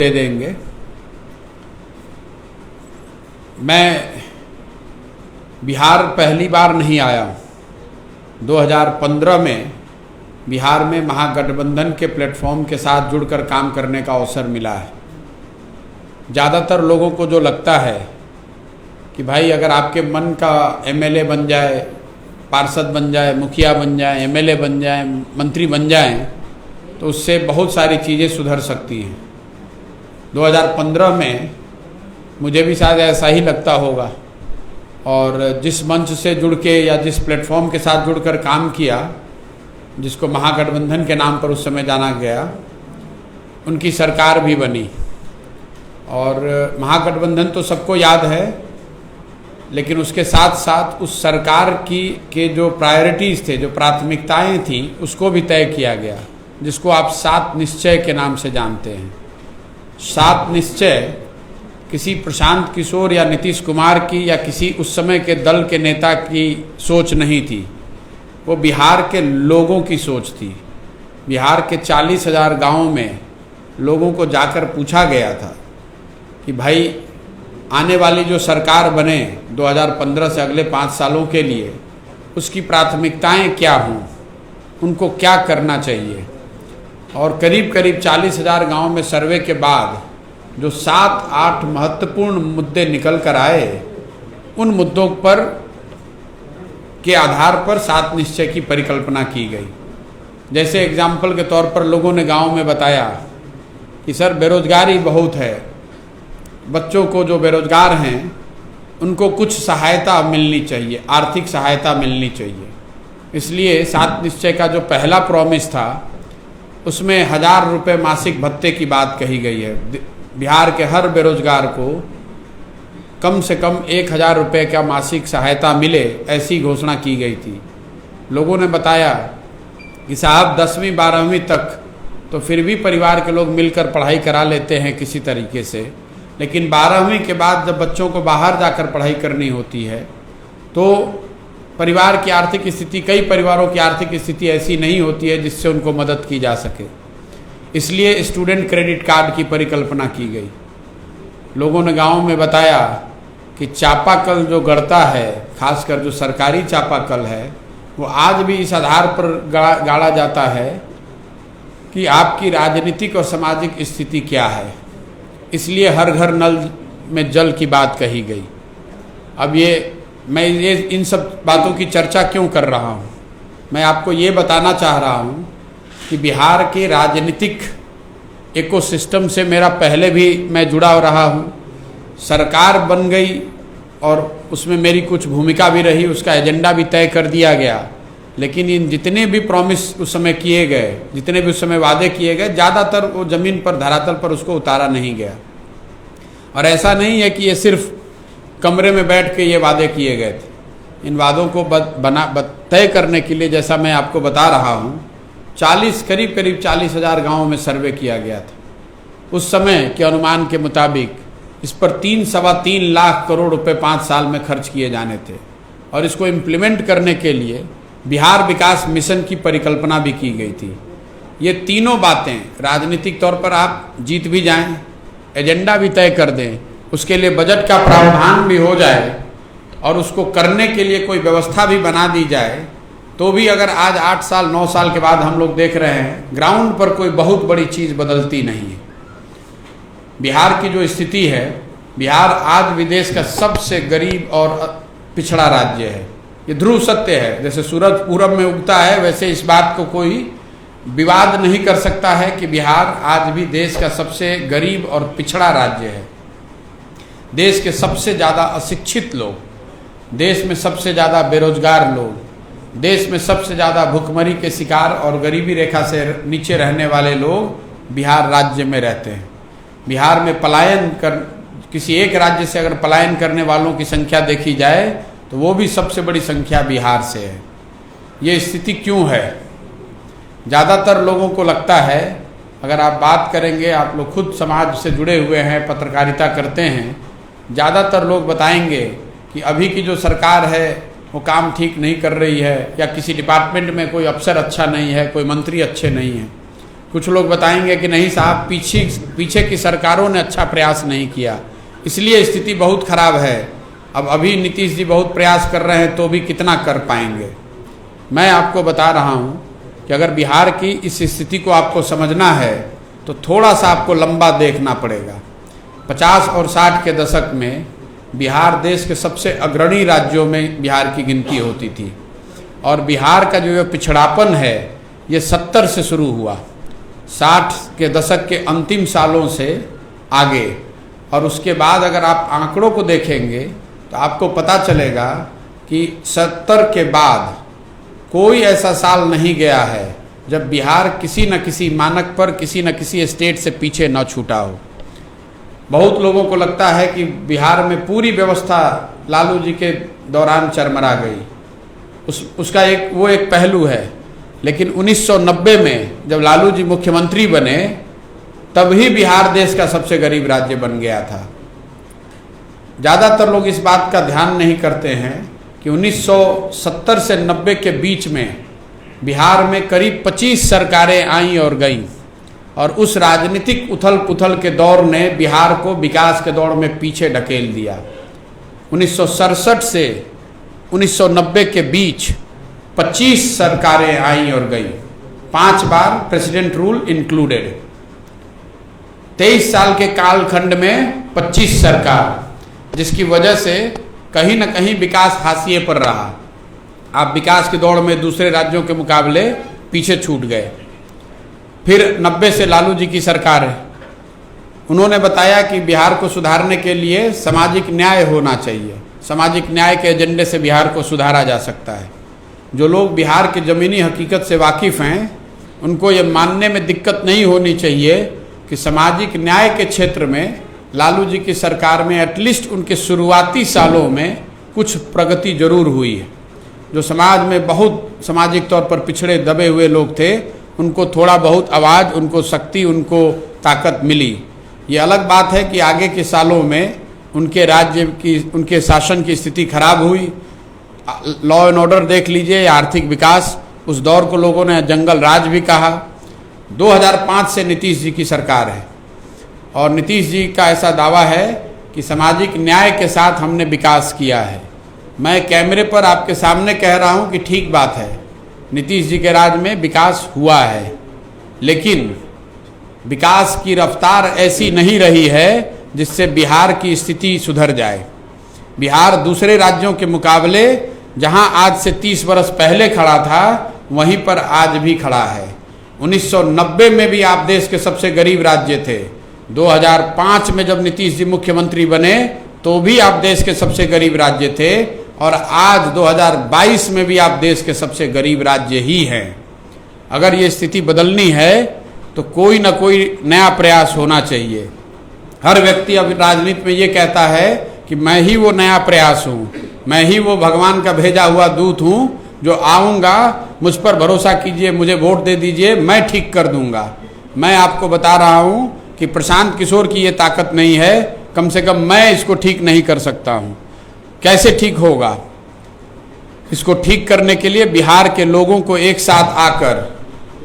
दे देंगे। मैं बिहार पहली बार नहीं आया हूँ। 2015 में बिहार में महागठबंधन के प्लेटफॉर्म के साथ जुड़कर काम करने का अवसर मिला है। ज़्यादातर लोगों को जो लगता है कि भाई अगर आपके मन का एमएलए बन जाए, पार्षद बन जाए, मुखिया बन जाए, एमएलए बन जाए, मंत्री बन जाए तो उससे बहुत सारी चीज़ें सुधर सकती हैं। 2015 में मुझे भी शायद ऐसा ही लगता होगा और जिस मंच से जुड़ के या जिस प्लेटफॉर्म के साथ जुड़कर काम किया, जिसको महागठबंधन के नाम पर उस समय जाना गया, उनकी सरकार भी बनी। और महागठबंधन तो सबको याद है, लेकिन उसके साथ साथ उस सरकार के जो प्रायोरिटीज़ थे, जो प्राथमिकताएं थीं, उसको भी तय किया गया, जिसको आप 7 निश्चय के नाम से जानते हैं। 7 निश्चय किसी प्रशांत किशोर या नीतीश कुमार की या किसी उस समय के दल के नेता की सोच नहीं थी, वो बिहार के लोगों की सोच थी। बिहार के 40,000 गाँवों में लोगों को जाकर पूछा गया था कि भाई आने वाली जो सरकार बने 2015 से अगले 5 सालों के लिए, उसकी प्राथमिकताएं क्या हों, उनको क्या करना चाहिए। और करीब करीब 40,000 गाँव में सर्वे के बाद जो 7-8 महत्वपूर्ण मुद्दे निकल कर आए, उन मुद्दों पर के आधार पर 7 निश्चय की परिकल्पना की गई। जैसे एग्जाम्पल के तौर पर लोगों ने गांव में बताया कि सर बेरोजगारी बहुत है, बच्चों को जो बेरोजगार हैं उनको कुछ सहायता मिलनी चाहिए, आर्थिक सहायता मिलनी चाहिए। इसलिए 7 निश्चय का जो पहला प्रॉमिस था उसमें 1000 रुपये मासिक भत्ते की बात कही गई है। बिहार के हर बेरोजगार को कम से कम 1000 रुपये का मासिक सहायता मिले, ऐसी घोषणा की गई थी। लोगों ने बताया कि साहब 10वीं 12वीं तक तो फिर भी परिवार के लोग मिलकर पढ़ाई करा लेते हैं किसी तरीके से, लेकिन 12वीं के बाद जब बच्चों को बाहर जाकर पढ़ाई करनी होती है तो परिवार की आर्थिक स्थिति, कई परिवारों की आर्थिक स्थिति ऐसी नहीं होती है जिससे उनको मदद की जा सके। इसलिए स्टूडेंट क्रेडिट कार्ड की परिकल्पना की गई। लोगों ने गांव में बताया कि चापाकल जो गढ़ता है, खासकर जो सरकारी चापाकल है, वो आज भी इस आधार पर गाड़ा जाता है कि आपकी राजनीतिक और सामाजिक स्थिति क्या है। इसलिए हर घर नल में जल की बात कही गई। अब मैं इन सब बातों की चर्चा क्यों कर रहा हूँ? मैं आपको ये बताना चाह रहा हूँ कि बिहार के राजनीतिक इकोसिस्टम से मेरा पहले भी मैं जुड़ा रहा हूँ। सरकार बन गई और उसमें मेरी कुछ भूमिका भी रही, उसका एजेंडा भी तय कर दिया गया, लेकिन इन जितने भी प्रॉमिस उस समय किए गए, जितने भी उस समय वादे किए गए, ज़्यादातर वो ज़मीन पर, धरातल पर उसको उतारा नहीं गया। और ऐसा नहीं है कि ये सिर्फ कमरे में बैठ के ये वादे किए गए थे। इन वादों को तय करने के लिए, जैसा मैं आपको बता रहा हूँ, करीब 40,000 गाँवों में सर्वे किया गया था। उस समय के अनुमान के मुताबिक इस पर 3-3.25 लाख करोड़ रुपए 5 साल में खर्च किए जाने थे। और इसको इम्प्लीमेंट करने के लिए बिहार विकास मिशन की परिकल्पना भी की गई थी। ये तीनों बातें, राजनीतिक तौर पर आप जीत भी जाएं, एजेंडा भी तय कर दें, उसके लिए बजट का प्रावधान भी हो जाए और उसको करने के लिए कोई व्यवस्था भी बना दी जाए, तो भी अगर आज 8 साल 9 साल के बाद हम लोग देख रहे हैं ग्राउंड पर कोई बहुत बड़ी चीज़ बदलती नहीं है। बिहार की जो स्थिति है, बिहार आज विदेश का सबसे गरीब और पिछड़ा राज्य है। ये ध्रुव सत्य है। जैसे सूरज पूरब में उगता है, वैसे इस बात को कोई विवाद नहीं कर सकता है कि बिहार आज भी देश का सबसे गरीब और पिछड़ा राज्य है। देश के सबसे ज़्यादा अशिक्षित लोग, देश में सबसे ज़्यादा बेरोजगार लोग, देश में सबसे ज़्यादा भुखमरी के शिकार और गरीबी रेखा से नीचे रहने वाले लोग बिहार राज्य में रहते हैं। बिहार में किसी एक राज्य से अगर पलायन करने वालों की संख्या देखी जाए तो वो भी सबसे बड़ी संख्या बिहार से है। ये स्थिति क्यों है? ज़्यादातर लोगों को लगता है, अगर आप बात करेंगे, आप लोग खुद समाज से जुड़े हुए हैं, पत्रकारिता करते हैं, ज़्यादातर लोग बताएंगे कि अभी की जो सरकार है वो काम ठीक नहीं कर रही है, या किसी डिपार्टमेंट में कोई अफसर अच्छा नहीं है, कोई मंत्री अच्छे नहीं हैं। कुछ लोग बताएंगे कि नहीं साहब, पीछे की सरकारों ने अच्छा प्रयास नहीं किया, इसलिए स्थिति बहुत खराब है। अब अभी नीतीश जी बहुत प्रयास कर रहे हैं तो भी कितना कर पाएंगे। मैं आपको बता रहा हूँ कि अगर बिहार की इस स्थिति को आपको समझना है तो थोड़ा सा आपको लंबा देखना पड़ेगा। 50 और 60 के दशक में बिहार देश के सबसे अग्रणी राज्यों में बिहार की गिनती होती थी, और बिहार का जो पिछड़ापन है ये 70 से शुरू हुआ, 60 के दशक के अंतिम सालों से आगे। और उसके बाद अगर आप आंकड़ों को देखेंगे तो आपको पता चलेगा कि 70 के बाद कोई ऐसा साल नहीं गया है जब बिहार किसी न किसी मानक पर, किसी न किसी स्टेट से पीछे न छूटा हो। बहुत लोगों को लगता है कि बिहार में पूरी व्यवस्था लालू जी के दौरान चरमरा गई, उसका एक पहलू है। लेकिन 1990 में जब लालू जी मुख्यमंत्री बने तभी बिहार देश का सबसे गरीब राज्य बन गया था। ज़्यादातर लोग इस बात का ध्यान नहीं करते हैं कि 1970 से 90 के बीच में बिहार में करीब 25 सरकारें आईं और गईं, और उस राजनीतिक उथल पुथल के दौर ने बिहार को विकास के दौर में पीछे ढकेल दिया। 1967 से 1990 के बीच 25 सरकारें आईं और गईं, 5 बार प्रेसिडेंट रूल इंक्लूडेड। 23 साल के कालखंड में 25 सरकार, जिसकी वजह से कहीं न कहीं विकास हाशिए पर रहा। आप विकास की दौड़ में दूसरे राज्यों के मुकाबले पीछे छूट गए। फिर 90 से लालू जी की सरकार है, उन्होंने बताया कि बिहार को सुधारने के लिए सामाजिक न्याय होना चाहिए, सामाजिक न्याय के एजेंडे से बिहार को सुधारा जा सकता है। जो लोग बिहार की ज़मीनी हकीकत से वाकिफ़ हैं उनको ये मानने में दिक्कत नहीं होनी चाहिए कि सामाजिक न्याय के क्षेत्र में लालू जी की सरकार में एटलीस्ट उनके शुरुआती सालों में कुछ प्रगति जरूर हुई है। जो समाज में बहुत सामाजिक तौर पर पिछड़े दबे हुए लोग थे उनको थोड़ा बहुत आवाज़, उनको शक्ति, उनको ताकत मिली। ये अलग बात है कि आगे के सालों में उनके राज्य की, उनके शासन की स्थिति खराब हुई। लॉ एंड ऑर्डर देख लीजिए, आर्थिक विकास, उस दौर को लोगों ने जंगल राज भी कहा। 2005 से नीतीश जी की सरकार है और नीतीश जी का ऐसा दावा है कि सामाजिक न्याय के साथ हमने विकास किया है। मैं कैमरे पर आपके सामने कह रहा हूं कि ठीक बात है, नीतीश जी के राज में विकास हुआ है, लेकिन विकास की रफ्तार ऐसी नहीं रही है जिससे बिहार की स्थिति सुधर जाए। बिहार दूसरे राज्यों के मुकाबले जहां आज से 30 वर्ष पहले खड़ा था वहीं पर आज भी खड़ा है। 1990 में भी आप देश के सबसे गरीब राज्य थे। 2005 में जब नीतीश जी मुख्यमंत्री बने तो भी आप देश के सबसे गरीब राज्य थे, और आज 2022 में भी आप देश के सबसे गरीब राज्य ही हैं। अगर ये स्थिति बदलनी है तो कोई ना कोई नया प्रयास होना चाहिए। हर व्यक्ति अब राजनीति में ये कहता है कि मैं ही वो नया प्रयास हूँ, मैं ही वो भगवान का भेजा हुआ दूत हूँ जो आऊँगा, मुझ पर भरोसा कीजिए, मुझे वोट दे दीजिए, मैं ठीक कर दूँगा। मैं आपको बता रहा हूँ कि प्रशांत किशोर की ये ताकत नहीं है, कम से कम मैं इसको ठीक नहीं कर सकता हूँ। कैसे ठीक होगा? इसको ठीक करने के लिए बिहार के लोगों को एक साथ आकर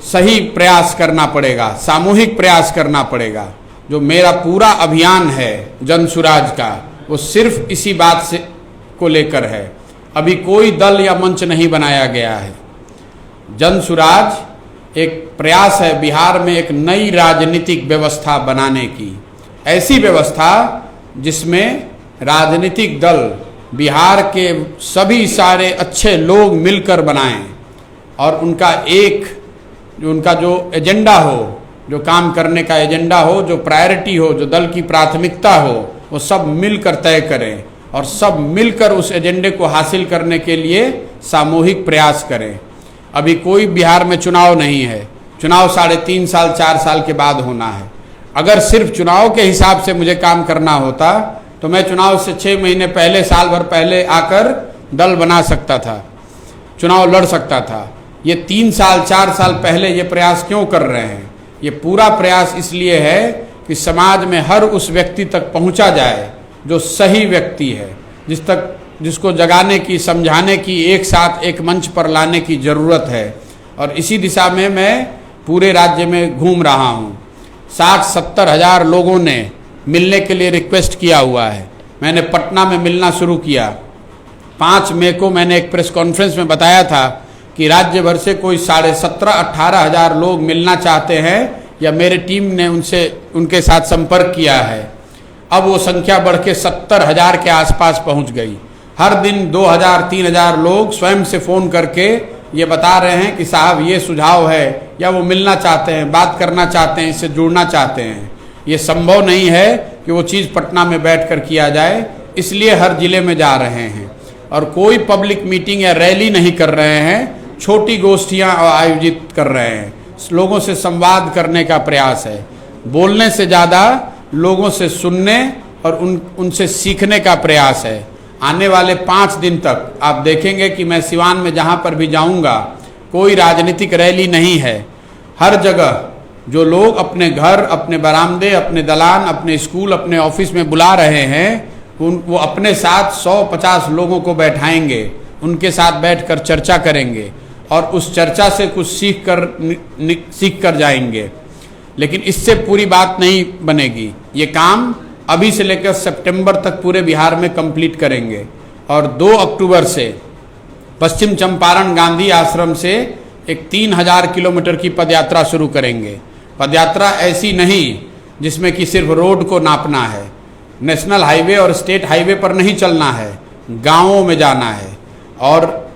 सही प्रयास करना पड़ेगा, सामूहिक प्रयास करना पड़ेगा। जो मेरा पूरा अभियान है जन सुराज का, वो सिर्फ इसी बात से को लेकर है। अभी कोई दल या मंच नहीं बनाया गया है। जन सुराज एक प्रयास है बिहार में एक नई राजनीतिक व्यवस्था बनाने की, ऐसी व्यवस्था जिसमें राजनीतिक दल बिहार के सभी सारे अच्छे लोग मिलकर बनाएं और उनका जो एजेंडा हो, जो काम करने का एजेंडा हो, जो प्रायोरिटी हो, जो दल की प्राथमिकता हो, वो सब मिलकर तय करें और सब मिलकर उस एजेंडे को हासिल करने के लिए सामूहिक प्रयास करें। अभी कोई बिहार में चुनाव नहीं है, चुनाव 3.5 साल 4 साल के बाद होना है। अगर सिर्फ चुनाव के हिसाब से मुझे काम करना होता तो मैं चुनाव से 6 महीने पहले, साल भर पहले आकर दल बना सकता था, चुनाव लड़ सकता था। ये 3 साल 4 साल पहले ये प्रयास क्यों कर रहे हैं? ये पूरा प्रयास इसलिए है कि समाज में हर उस व्यक्ति तक पहुंचा जाए जो सही व्यक्ति है, जिसको जगाने की, समझाने की, एक साथ एक मंच पर लाने की ज़रूरत है। और इसी दिशा में मैं पूरे राज्य में घूम रहा हूँ। 60-70 हज़ार लोगों ने मिलने के लिए रिक्वेस्ट किया हुआ है। मैंने पटना में मिलना शुरू किया। 5 मई को मैंने एक प्रेस कॉन्फ्रेंस में बताया था कि राज्य भर से कोई 17,500-18 हज़ार लोग मिलना चाहते हैं या मेरे टीम ने उनके साथ संपर्क किया है। अब वो संख्या बढ़ के 70 हज़ार के आसपास पहुंच गई। हर दिन 2,000-3,000 लोग स्वयं से फ़ोन करके ये बता रहे हैं कि साहब ये सुझाव है, या वो मिलना चाहते हैं, बात करना चाहते हैं, इससे जुड़ना चाहते हैं। ये संभव नहीं है कि वो चीज़ पटना में बैठकर किया जाए, इसलिए हर जिले में जा रहे हैं और कोई पब्लिक मीटिंग या रैली नहीं कर रहे हैं, छोटी गोष्ठियाँ आयोजित कर रहे हैं। लोगों से संवाद करने का प्रयास है। बोलने से ज़्यादा लोगों से सुनने और उनसे सीखने का प्रयास है। आने वाले 5 दिन तक आप देखेंगे कि मैं सिवान में जहाँ पर भी जाऊँगा कोई राजनीतिक रैली नहीं है। हर जगह जो लोग अपने घर, अपने बरामदे, अपने दलान, अपने स्कूल, अपने ऑफिस में बुला रहे हैं वो अपने साथ 100-50 लोगों को बैठाएंगे, उनके साथ बैठकर चर्चा करेंगे और उस चर्चा से कुछ सीख कर जाएंगे। लेकिन इससे पूरी बात नहीं बनेगी। ये काम अभी से लेकर सितंबर तक पूरे बिहार में कंप्लीट करेंगे और 2 अक्टूबर से पश्चिम चंपारण गांधी आश्रम से एक 3,000 किलोमीटर की पदयात्रा शुरू करेंगे। पदयात्रा ऐसी नहीं जिसमें कि सिर्फ रोड को नापना है, नेशनल हाईवे और स्टेट हाईवे पर नहीं चलना है, गांवों में जाना है। और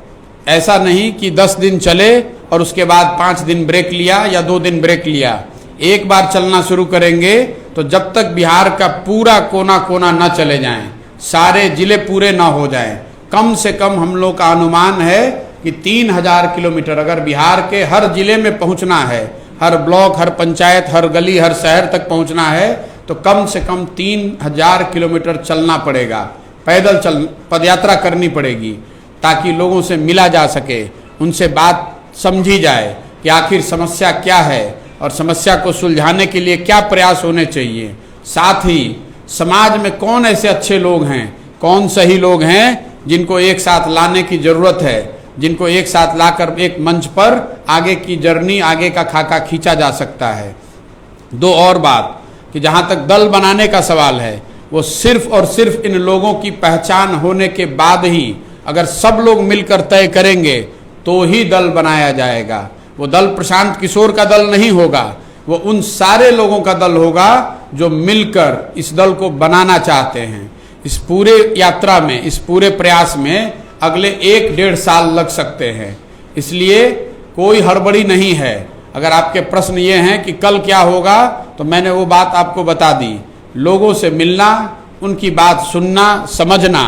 ऐसा नहीं कि 10 दिन चले और उसके बाद 5 दिन ब्रेक लिया या 2 दिन ब्रेक लिया। एक बार चलना शुरू करेंगे तो जब तक बिहार का पूरा कोना कोना न चले जाएं, सारे जिले पूरे ना हो जाएं, कम से कम हम लोग का अनुमान है कि 3,000 किलोमीटर अगर बिहार के हर जिले में पहुंचना है, हर ब्लॉक, हर पंचायत, हर गली, हर शहर तक पहुंचना है तो कम से कम 3,000 किलोमीटर चलना पड़ेगा, पैदल पदयात्रा करनी पड़ेगी ताकि लोगों से मिला जा सके, उनसे बात समझी जाए कि आखिर समस्या क्या है और समस्या को सुलझाने के लिए क्या प्रयास होने चाहिए। साथ ही समाज में कौन ऐसे अच्छे लोग हैं, कौन सही लोग हैं जिनको एक साथ लाने की ज़रूरत है, जिनको एक साथ लाकर एक मंच पर आगे की जर्नी, आगे का खाका खींचा जा सकता है। 2 और बात कि जहाँ तक दल बनाने का सवाल है, वो सिर्फ और सिर्फ इन लोगों की पहचान होने के बाद ही अगर सब लोग मिलकर तय करेंगे तो ही दल बनाया जाएगा। वो दल प्रशांत किशोर का दल नहीं होगा, वो उन सारे लोगों का दल होगा जो मिलकर इस दल को बनाना चाहते हैं। इस पूरे यात्रा में, इस पूरे प्रयास में अगले 1-1.5 साल लग सकते हैं, इसलिए कोई हड़बड़ी नहीं है। अगर आपके प्रश्न ये हैं कि कल क्या होगा, तो मैंने वो बात आपको बता दी। लोगों से मिलना, उनकी बात सुनना, समझना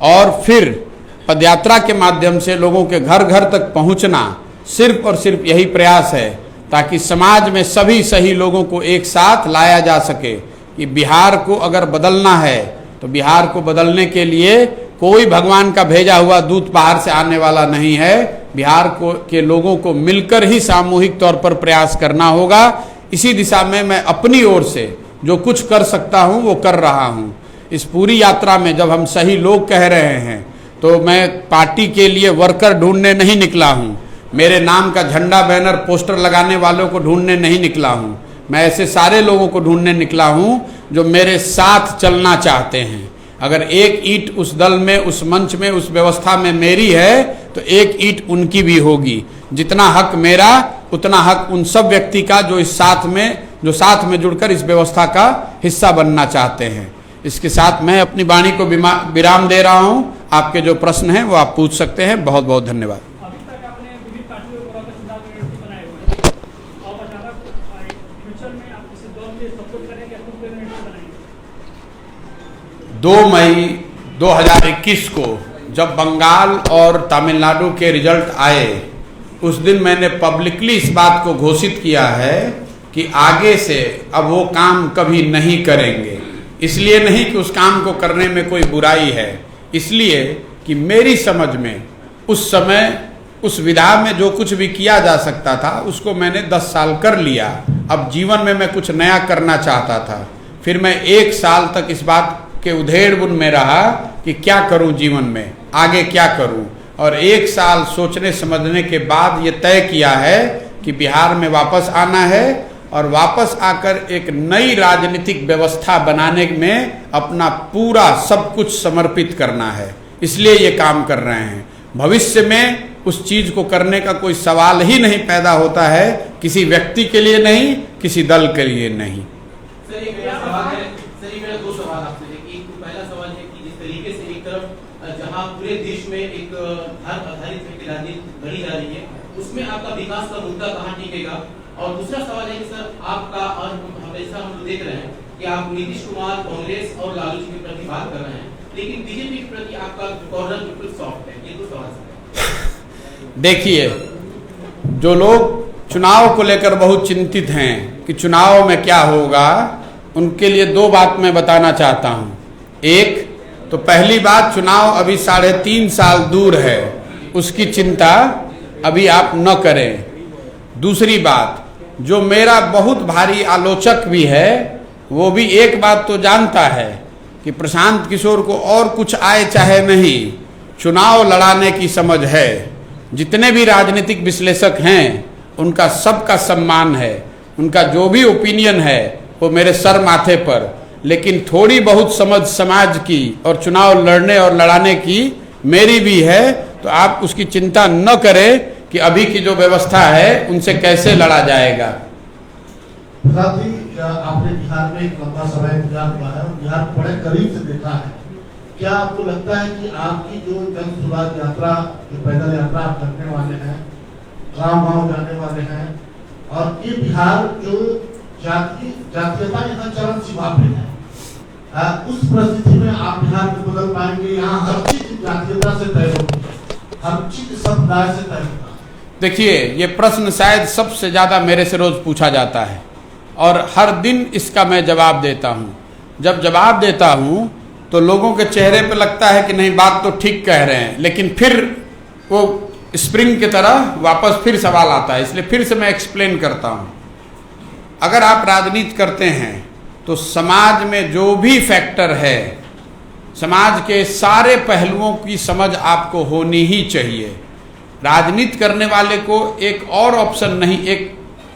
और फिर पदयात्रा के माध्यम से लोगों के घर घर तक पहुंचना, सिर्फ और सिर्फ यही प्रयास है ताकि समाज में सभी सही लोगों को एक साथ लाया जा सके कि बिहार को अगर बदलना है तो बिहार को बदलने के लिए कोई भगवान का भेजा हुआ दूत बाहर से आने वाला नहीं है। बिहार के लोगों को मिलकर ही सामूहिक तौर पर प्रयास करना होगा। इसी दिशा में मैं अपनी ओर से जो कुछ कर सकता हूं वो कर रहा हूं। इस पूरी यात्रा में जब हम सही लोग कह रहे हैं तो मैं पार्टी के लिए वर्कर ढूंढने नहीं निकला हूं, मेरे नाम का झंडा, बैनर, पोस्टर लगाने वालों को ढूंढने नहीं निकला हूं। मैं ऐसे सारे लोगों को ढूंढने निकला हूं जो मेरे साथ चलना चाहते हैं। अगर एक ईंट उस दल में, उस मंच में, उस व्यवस्था में मेरी है तो एक ईंट उनकी भी होगी। जितना हक मेरा उतना हक उन सब व्यक्ति का जो साथ में जुड़कर इस व्यवस्था का हिस्सा बनना चाहते हैं। इसके साथ मैं अपनी वाणी को विराम दे रहा हूं। आपके जो प्रश्न हैं वो आप पूछ सकते हैं। बहुत बहुत धन्यवाद। 2 मई 2021 को जब बंगाल और तमिलनाडु के रिजल्ट आए, उस दिन मैंने पब्लिकली इस बात को घोषित किया है कि आगे से अब वो काम कभी नहीं करेंगे। इसलिए नहीं कि उस काम को करने में कोई बुराई है, इसलिए कि मेरी समझ में उस समय उस विधा में जो कुछ भी किया जा सकता था उसको मैंने 10 साल कर लिया। अब जीवन में मैं कुछ नया करना चाहता था। फिर मैं 1 साल तक इस बात के उधेड़-बुन में रहा कि क्या करूं जीवन में, आगे क्या करूं, और 1 साल सोचने समझने के बाद ये तय किया है कि बिहार में वापस आना है और वापस आकर एक नई राजनीतिक व्यवस्था बनाने में अपना पूरा सब कुछ समर्पित करना है, इसलिए ये काम कर रहे हैं। भविष्य में उस चीज को करने का कोई सवाल ही नहीं पैदा होता है, किसी व्यक्ति के लिए नहीं, किसी दल के लिए नहीं। सर ये मेरा सवाल है, सर ये मेरा दो सवाल आपसे है कि एक तो पहला सवाल है कि जिस तरीके से एक तरफ जहां पूरे देश में एक धर्म आधारित राजनीति लड़ी जा रही है, उसमें आपका विकास का मुद्दा कहां टिकेगा? और दूसरा सवाल है कि सर आपका, और हमेशा हम लोग देख रहे हैं कि आप नीतीश कुमार, कांग्रेस और लालू जी के प्रति बात कर रहे हैं, लेकिन बीजेपी के प्रति आपका कॉर्नर बिल्कुल सॉफ्ट है। ये दो सवाल। देखिए, जो लोग चुनाव को लेकर बहुत चिंतित हैं कि चुनाव में क्या होगा, उनके लिए दो बात मैं बताना चाहता हूं। एक तो पहली बात, चुनाव अभी 3.5 साल दूर है, उसकी चिंता अभी आप न करें। दूसरी बात, जो मेरा बहुत भारी आलोचक भी है, वो भी एक बात तो जानता है कि प्रशांत किशोर को और कुछ आए चाहे नहीं, चुनाव लड़ाने की समझ है। जितने भी राजनीतिक विश्लेषक हैं उनका सबका सम्मान है, उनका जो भी ओपिनियन है वो मेरे सर माथे पर, लेकिन थोड़ी बहुत समझ समाज की और चुनाव लड़ने और लड़ाने की मेरी भी है। तो आप उसकी चिंता न करें कि अभी की जो व्यवस्था है उनसे कैसे लड़ा जाएगा। प्रसाद जी, आपने बिहार में एक लंबा समय इंतजार हुआ है और बिहार को बड़े करीब से देखा है। क्या आपको लगता है कि आपकी जो जन सुराज यात्रा, जो पैदल यात्रा आप करने वाले हैं, गाँव-गाँव जाने वाले हैं, और ये बिहार जो जातीयता यहाँ चरम सीमा पे है, उस परिस्थिति में आप बिहार को बदल पाएंगे? यहाँ हर चीज जातीयता से तय होगी, हर चीज समुदाय से तय होगा। देखिए, ये प्रश्न शायद सबसे ज़्यादा मेरे से रोज़ पूछा जाता है और हर दिन इसका मैं जवाब देता हूँ। जब जवाब देता हूँ तो लोगों के चेहरे पे लगता है कि नहीं, बात तो ठीक कह रहे हैं, लेकिन फिर वो स्प्रिंग की तरह वापस फिर सवाल आता है, इसलिए फिर से मैं एक्सप्लेन करता हूँ। अगर आप राजनीति करते हैं तो समाज में जो भी फैक्टर है, समाज के सारे पहलुओं की समझ आपको होनी ही चाहिए। राजनीति करने वाले को एक और ऑप्शन नहीं,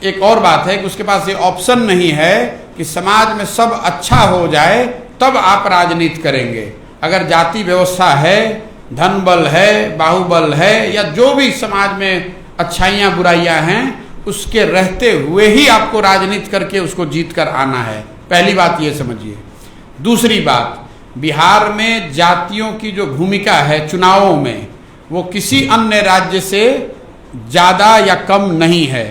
एक और बात है कि उसके पास ये ऑप्शन नहीं है कि समाज में सब अच्छा हो जाए तब आप राजनीति करेंगे। अगर जाति व्यवस्था है, धन बल है, बाहुबल है, या जो भी समाज में अच्छाइयाँ बुराइयाँ हैं, उसके रहते हुए ही आपको राजनीति करके उसको जीत कर आना है। पहली बात ये समझिए। दूसरी बात, बिहार में जातियों की जो भूमिका है चुनावों में, वो किसी अन्य राज्य से ज़्यादा या कम नहीं है।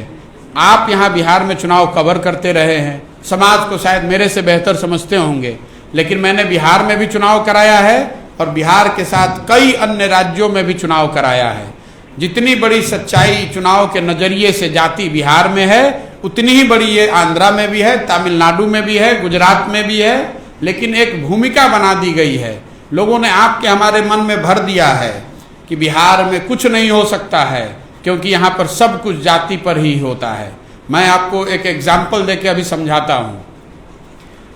आप यहाँ बिहार में चुनाव कवर करते रहे हैं, समाज को शायद मेरे से बेहतर समझते होंगे, लेकिन मैंने बिहार में भी चुनाव कराया है और बिहार के साथ कई अन्य राज्यों में भी चुनाव कराया है। जितनी बड़ी सच्चाई चुनाव के नज़रिए से जाति बिहार में है, उतनी ही बड़ी ये आंध्रा में भी है, तमिलनाडु में भी है, गुजरात में भी है। लेकिन एक भूमिका बना दी गई है, लोगों ने आपके हमारे मन में भर दिया है कि बिहार में कुछ नहीं हो सकता है, क्योंकि यहाँ पर सब कुछ जाति पर ही होता है। मैं आपको एक एग्जाम्पल देके अभी समझाता हूँ।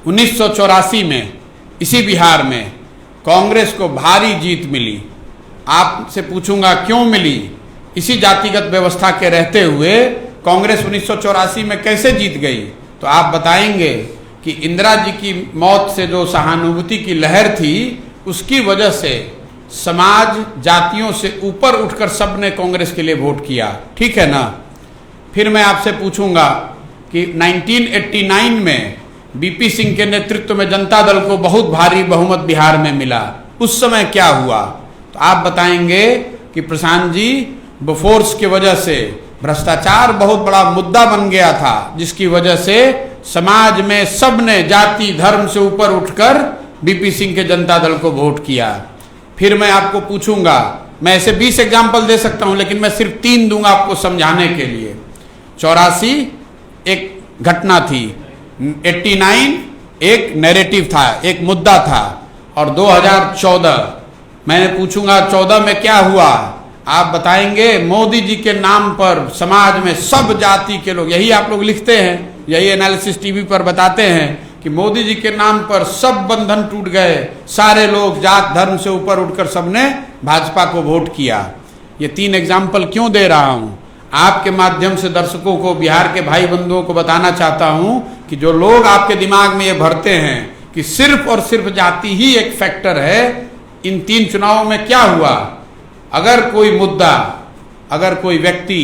1984 में इसी बिहार में कांग्रेस को भारी जीत मिली। आपसे पूछूंगा क्यों मिली? इसी जातिगत व्यवस्था के रहते हुए कांग्रेस 1984 में कैसे जीत गई? तो आप बताएंगे कि इंदिरा जी की मौत से जो सहानुभूति की लहर थी, उसकी वजह से समाज जातियों से ऊपर उठकर सबने कांग्रेस के लिए वोट किया। ठीक है ना? फिर मैं आपसे पूछूंगा कि 1989 में बीपी सिंह के नेतृत्व में जनता दल को बहुत भारी बहुमत बिहार में मिला। उस समय क्या हुआ? तो आप बताएंगे कि प्रशांत जी, बोफोर्स की वजह से भ्रष्टाचार बहुत बड़ा मुद्दा बन गया था, जिसकी वजह से समाज में सबने जाति धर्म से ऊपर उठकर बीपी सिंह के जनता दल को वोट किया। फिर मैं आपको पूछूंगा, मैं ऐसे 20 एग्जाम्पल दे सकता हूं, लेकिन मैं सिर्फ 3 दूंगा आपको समझाने के लिए। 84 एक घटना थी, 89 एक नैरेटिव था, एक मुद्दा था, और 2014 मैंने पूछूंगा 14 में क्या हुआ? आप बताएंगे मोदी जी के नाम पर समाज में सब जाति के लोग, यही आप लोग लिखते हैं, यही एनालिसिस टीवी पर बताते हैं कि मोदी जी के नाम पर सब बंधन टूट गए, सारे लोग जात धर्म से ऊपर उठकर सबने भाजपा को वोट किया। ये 3 एग्जाम्पल क्यों दे रहा हूं? आपके माध्यम से दर्शकों को, बिहार के भाई बंधुओं को बताना चाहता हूं कि जो लोग आपके दिमाग में ये भरते हैं कि सिर्फ और सिर्फ जाति ही एक फैक्टर है, इन 3 चुनावों में क्या हुआ? अगर कोई मुद्दा, अगर कोई व्यक्ति,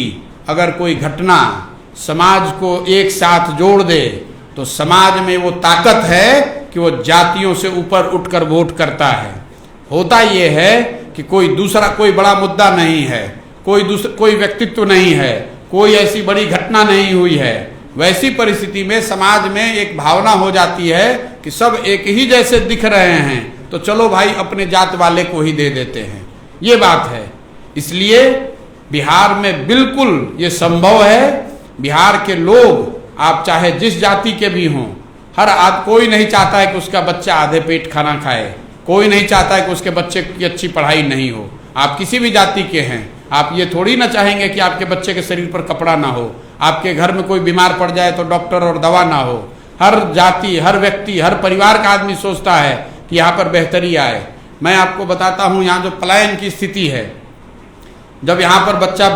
अगर कोई घटना समाज को एक साथ जोड़ दे तो समाज में वो ताकत है कि वो जातियों से ऊपर उठकर वोट करता है। होता ये है कि कोई दूसरा, कोई बड़ा मुद्दा नहीं है, कोई व्यक्तित्व नहीं है, कोई ऐसी बड़ी घटना नहीं हुई है, वैसी परिस्थिति में समाज में एक भावना हो जाती है कि सब एक ही जैसे दिख रहे हैं, तो चलो भाई अपने जात वाले को ही दे देते हैं। ये बात है। इसलिए बिहार में बिल्कुल ये संभव है। बिहार के लोग, आप चाहे जिस जाति के भी हों, कोई नहीं चाहता है कि उसका बच्चा आधे पेट खाना खाए, कोई नहीं चाहता है कि उसके बच्चे की अच्छी पढ़ाई नहीं हो। आप किसी भी जाति के हैं, आप ये थोड़ी ना चाहेंगे कि आपके बच्चे के शरीर पर कपड़ा ना हो, आपके घर में कोई बीमार पड़ जाए तो डॉक्टर और दवा ना हो। हर जाति, हर व्यक्ति, हर परिवार का आदमी सोचता है कि यहाँ पर बेहतरी आए। मैं आपको बताता हूँ, यहाँ जो पलायन की स्थिति है, जब यहाँ पर बच्चा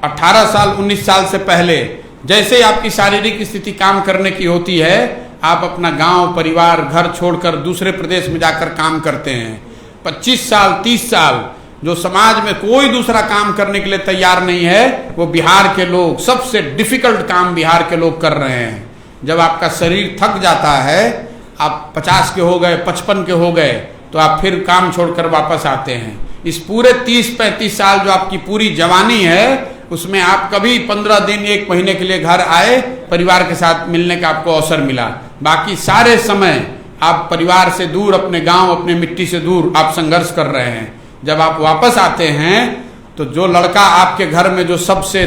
18 साल 19 साल से पहले जैसे आपकी शारीरिक स्थिति काम करने की होती है, आप अपना गांव, परिवार, घर छोड़कर दूसरे प्रदेश में जाकर काम करते हैं। 25 साल 30 साल जो समाज में कोई दूसरा काम करने के लिए तैयार नहीं है, वो बिहार के लोग, सबसे डिफिकल्ट काम बिहार के लोग कर रहे हैं। जब आपका शरीर थक जाता है, आप 50 के हो गए, 55 के हो गए, तो आप फिर काम छोड़कर वापस आते हैं। इस पूरे 30-35 साल जो आपकी पूरी जवानी है, उसमें आप कभी 15 दिन 1 महीने के लिए घर आए, परिवार के साथ मिलने का आपको अवसर मिला। बाकी सारे समय आप परिवार से दूर, अपने गांव, अपने मिट्टी से दूर आप संघर्ष कर रहे हैं। जब आप वापस आते हैं तो जो लड़का आपके घर में जो सबसे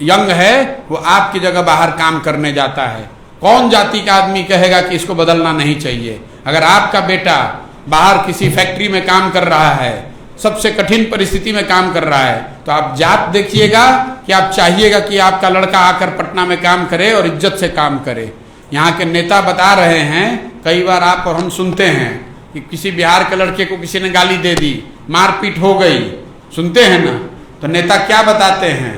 यंग है, वो आपकी जगह बाहर काम करने जाता है। कौन जाति का आदमी कहेगा कि इसको बदलना नहीं चाहिए? अगर आपका बेटा बाहर किसी फैक्ट्री में काम कर रहा है, सबसे कठिन परिस्थिति में काम कर रहा है, तो आप जात देखिएगा कि आप चाहिएगा कि आपका लड़का आकर पटना में काम करे और इज्जत से काम करे। यहाँ के नेता बता रहे हैं, कई बार आप और हम सुनते हैं कि किसी बिहार के लड़के को किसी ने गाली दे दी, मारपीट हो गई, सुनते हैं ना? तो नेता क्या बताते हैं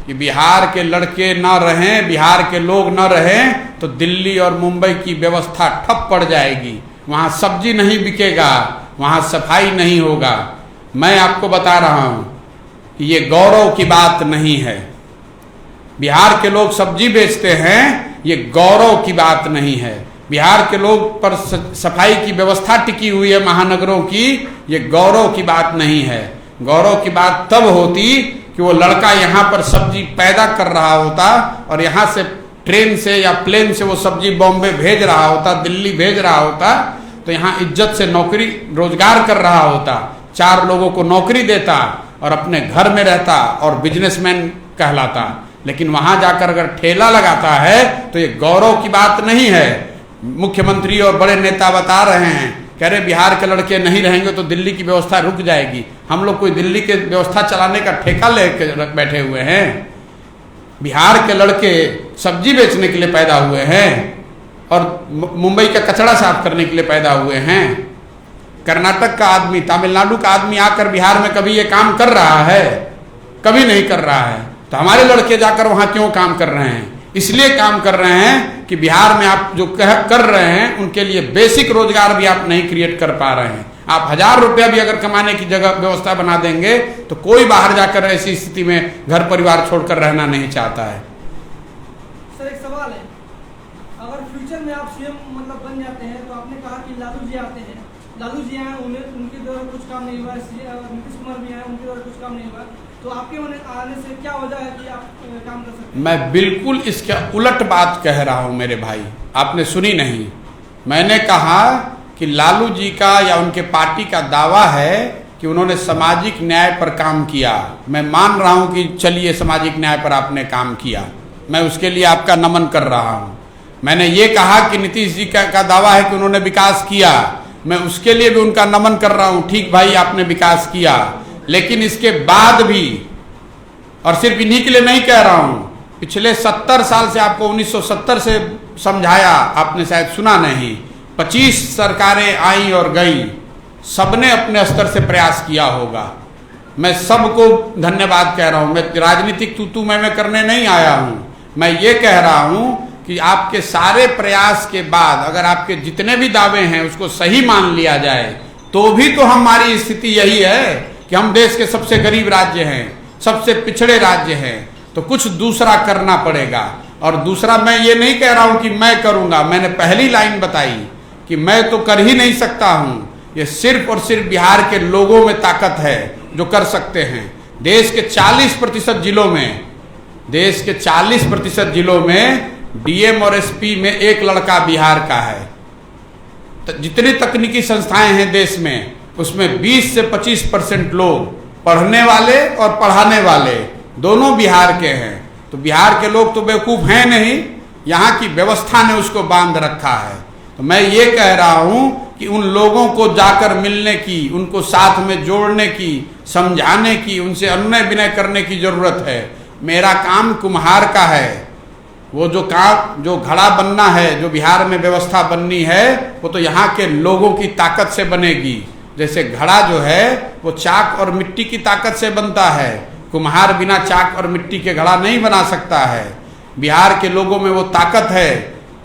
कि बिहार के लड़के न रहें, बिहार के लोग न रहें तो दिल्ली और मुंबई की व्यवस्था ठप पड़ जाएगी, वहाँ सब्जी नहीं बिकेगा, वहाँ सफाई नहीं होगा। मैं आपको बता रहा हूं कि ये गौरव की बात नहीं है। बिहार के लोग सब्जी बेचते हैं, ये गौरव की बात नहीं है। बिहार के लोग पर सफाई की व्यवस्था टिकी हुई है महानगरों की, ये गौरव की बात नहीं है। गौरव की बात तब होती कि वो लड़का यहाँ पर सब्जी पैदा कर रहा होता और यहाँ से ट्रेन से या प्लेन से वो सब्जी बॉम्बे भेज रहा होता, दिल्ली भेज रहा होता, तो यहाँ इज्जत से नौकरी रोजगार कर रहा होता, 4 लोगों को नौकरी देता और अपने घर में रहता और बिजनेसमैन कहलाता। लेकिन वहां जाकर अगर ठेला लगाता है तो ये गौरव की बात नहीं है। मुख्यमंत्री और बड़े नेता बता रहे हैं, कह रहे बिहार के लड़के नहीं रहेंगे तो दिल्ली की व्यवस्था रुक जाएगी। हम लोग कोई दिल्ली के व्यवस्था चलाने का ठेका लेके बैठे हुए हैं? बिहार के लड़के सब्जी बेचने के लिए पैदा हुए हैं और मुंबई का कचरा साफ करने के लिए पैदा हुए हैं। कर्नाटक का आदमी, तमिलनाडु का आदमी आकर बिहार में कभी ये काम कर रहा है? कभी नहीं कर रहा है। तो हमारे लड़के जाकर वहां क्यों काम कर रहे हैं? इसलिए काम कर रहे हैं कि बिहार में आप जो कर रहे हैं उनके लिए बेसिक रोजगार भी आप नहीं क्रिएट कर पा रहे हैं। आप 1000 रुपया भी अगर कमाने की जगह व्यवस्था बना देंगे तो कोई बाहर जाकर ऐसी स्थिति में घर परिवार छोड़कर रहना नहीं चाहता है। सर एक सवाल है, अगर फ्यूचर में आप सीएम मतलब बन जाते हैं तो आपने कहा कि लालू जी आते हैं, लालू जी आए, उनके द्वारा कुछ काम नहीं हुआ, नीतीश कुमार भी आए, उनके द्वारा कुछ काम नहीं हुआ, तो आपके आने से क्या वजह है कि आप काम कर सकते हैं? मैं बिल्कुल इसके उलट बात कह रहा हूं मेरे भाई, आपने सुनी नहीं। मैंने कहा कि लालू जी का या उनके पार्टी का दावा है कि उन्होंने सामाजिक न्याय पर काम किया। मैं मान रहा हूं कि चलिए सामाजिक न्याय पर आपने काम किया, मैं उसके लिए आपका नमन कर रहा हूं। मैंने ये कहा कि नीतीश जी का दावा है कि उन्होंने विकास किया, मैं उसके लिए भी उनका नमन कर रहा हूं। ठीक भाई, आपने विकास किया, लेकिन इसके बाद भी, और सिर्फ इन्हीं के लिए नहीं कह रहा हूं, पिछले 70 साल से आपको 1970 से समझाया, आपने शायद सुना नहीं। 25 सरकारें आई और गई, सबने अपने स्तर से प्रयास किया होगा। मैं सबको धन्यवाद कह रहा हूं। मैं राजनीतिक तू मैं करने नहीं आया हूं। मैं ये कह रहा हूं कि आपके सारे प्रयास के बाद अगर आपके जितने भी दावे हैं उसको सही मान लिया जाए तो भी तो हमारी स्थिति यही है कि हम देश के सबसे गरीब राज्य हैं, सबसे पिछड़े राज्य हैं। तो कुछ दूसरा करना पड़ेगा। और दूसरा मैं ये नहीं कह रहा हूं कि मैं करूंगा। मैंने पहली लाइन बताई कि मैं तो कर ही नहीं सकता हूं। ये सिर्फ और सिर्फ बिहार के लोगों में ताकत है जो कर सकते हैं। देश के 40% जिलों में डीएम और एसपी में एक लड़का बिहार का है। तो जितनी तकनीकी संस्थाएं हैं देश में उसमें 20 से 25% लोग पढ़ने वाले और पढ़ाने वाले दोनों बिहार के हैं। तो बिहार के लोग तो बेवकूफ हैं नहीं, यहाँ की व्यवस्था ने उसको बांध रखा है। तो मैं ये कह रहा हूं कि उन लोगों को जाकर मिलने की, उनको साथ में जोड़ने की, समझाने की, उनसे अनुनय विनय करने की जरूरत है। मेरा काम कुम्हार का है। वो जो काम, जो घड़ा बनना है, जो बिहार में व्यवस्था बननी है, वो तो यहाँ के लोगों की ताकत से बनेगी। जैसे घड़ा जो है वो चाक और मिट्टी की ताकत से बनता है, कुम्हार बिना चाक और मिट्टी के घड़ा नहीं बना सकता है। बिहार के लोगों में वो ताकत है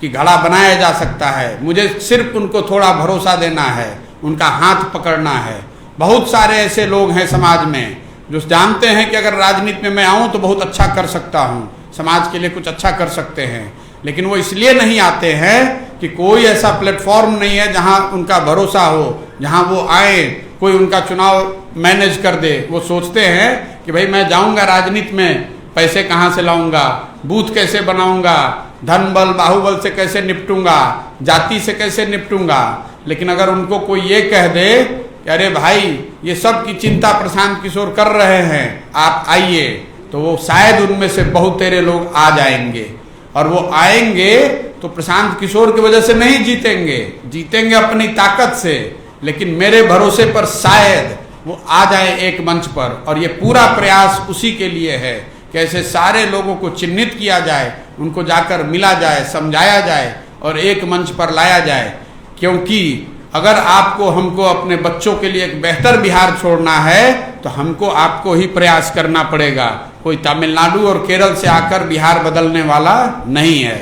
कि घड़ा बनाया जा सकता है। मुझे सिर्फ उनको थोड़ा भरोसा देना है, उनका हाथ पकड़ना है। बहुत सारे ऐसे लोग हैं समाज में जो जानते हैं कि अगर राजनीति में मैं आऊं तो बहुत अच्छा कर सकता हूं, समाज के लिए कुछ अच्छा कर सकते हैं, लेकिन वो इसलिए नहीं आते हैं कि कोई ऐसा प्लेटफॉर्म नहीं है जहां उनका भरोसा हो, जहां वो आए, कोई उनका चुनाव मैनेज कर दे। वो सोचते हैं कि भाई मैं जाऊंगा राजनीति में, पैसे कहाँ से लाऊंगा, बूथ कैसे बनाऊंगा, धन बल बाहुबल से कैसे निपटूंगा, जाति से कैसे निपटूंगा। लेकिन अगर उनको कोई ये कह दे कि अरे भाई ये सब की चिंता प्रशांत किशोर कर रहे हैं, आप आइए, तो वो शायद उनमें से बहुत तेरे लोग आ जाएंगे। और वो आएंगे तो प्रशांत किशोर की वजह से नहीं जीतेंगे, जीतेंगे अपनी ताकत से, लेकिन मेरे भरोसे पर शायद वो आ जाए एक मंच पर। और ये पूरा प्रयास उसी के लिए है कि ऐसे सारे लोगों को चिन्हित किया जाए, उनको जाकर मिला जाए, समझाया जाए और एक मंच पर लाया जाए। क्योंकि अगर आपको हमको अपने बच्चों के लिए एक बेहतर बिहार छोड़ना है तो हमको आपको ही प्रयास करना पड़ेगा। कोई तमिलनाडु और केरल से आकर बिहार बदलने वाला नहीं है।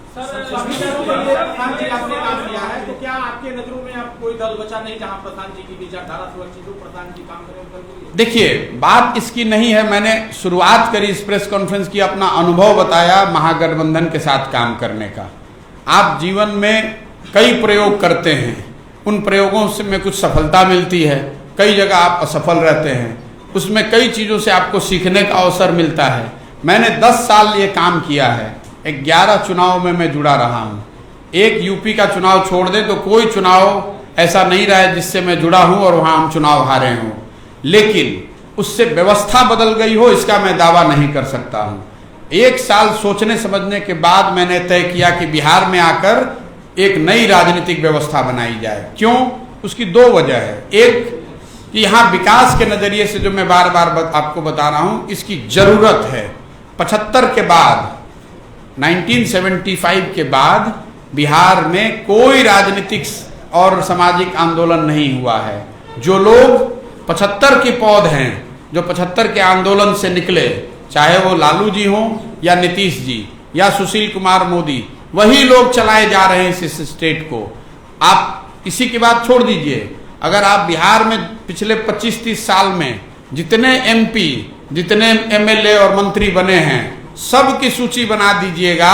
तो क्या आपके नजरों में अब कोई दल बचा नहीं जहां प्रधान जी की विचारधारा सुरक्षित हो, प्रधान जी काम करें? देखिए, बात इसकी नहीं है। मैंने शुरुआत करी इस प्रेस कॉन्फ्रेंस की, अपना अनुभव बताया महागठबंधन के साथ काम करने का। आप जीवन में कई प्रयोग करते हैं, उन प्रयोगों से में कुछ सफलता मिलती है, कई जगह आप असफल रहते हैं, उसमें कई चीज़ों से आपको सीखने का अवसर मिलता है। मैंने 10 साल ये काम किया है, 11 चुनाव में मैं जुड़ा रहा हूँ। एक यूपी का चुनाव छोड़ दें तो कोई चुनाव ऐसा नहीं रहा है जिससे मैं जुड़ा हूँ और वहाँ हम चुनाव हारे हों। लेकिन उससे व्यवस्था बदल गई हो इसका मैं दावा नहीं कर सकता हूँ। 1 साल सोचने समझने के बाद मैंने तय किया कि बिहार में आकर एक नई राजनीतिक व्यवस्था बनाई जाए। क्यों? उसकी 2 वजह है। एक कि यहाँ विकास के नज़रिए से जो मैं बार बार आपको बता रहा हूँ, इसकी ज़रूरत है। 75 के बाद, 1975 के बाद बिहार में कोई राजनीतिक और सामाजिक आंदोलन नहीं हुआ है। जो लोग 75 के पौध हैं, जो 75 के आंदोलन से निकले, चाहे वो लालू जी हों या नीतीश जी या सुशील कुमार मोदी, वही लोग चलाए जा रहे हैं इस स्टेट को। आप इसी की बात छोड़ दीजिए, अगर आप बिहार में पिछले 25-30 साल में जितने एमपी, जितने एमएलए और मंत्री बने हैं, सब की सूची बना दीजिएगा